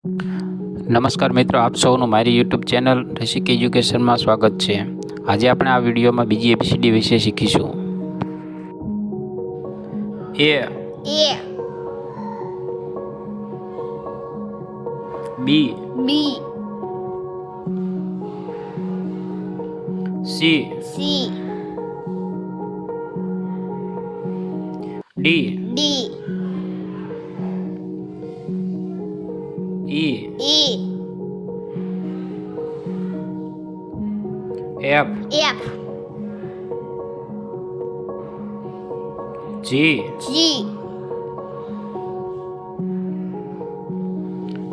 નમસ્કાર મિત્રો, આપ સૌનું મારી યુટ્યુબ ચેનલ રસિક એજ્યુકેશનમાં સ્વાગત છે। આજે આપણે આ વિડીયોમાં બીજી એબીસીડી વિશે શીખીશું। A, B, C, D, E, F, G,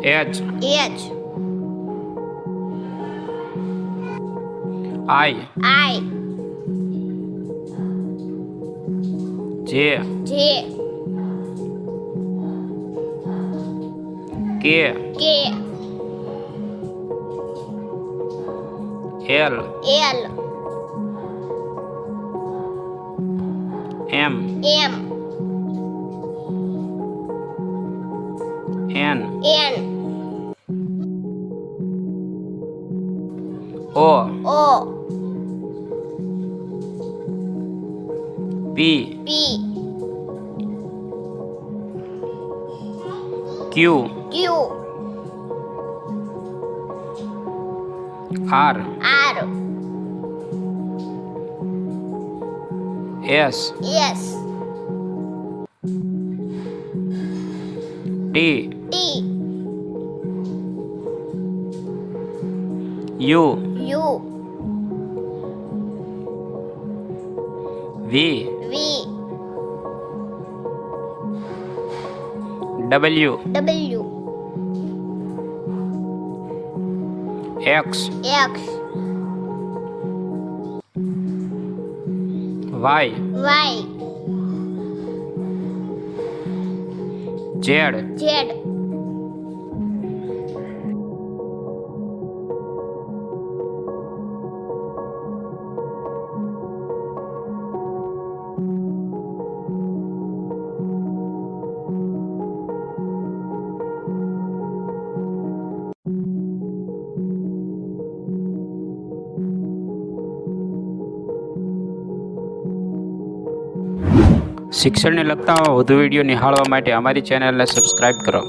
H, I, J, K, L, M, N, O, P, Q, R, S, T, U, V, W, X, Y, Z, શિક્ષણને લગતા વધુ વિડીયો નિહાળવા માટે અમારી ચેનલને સબસ્ક્રાઇબ કરો।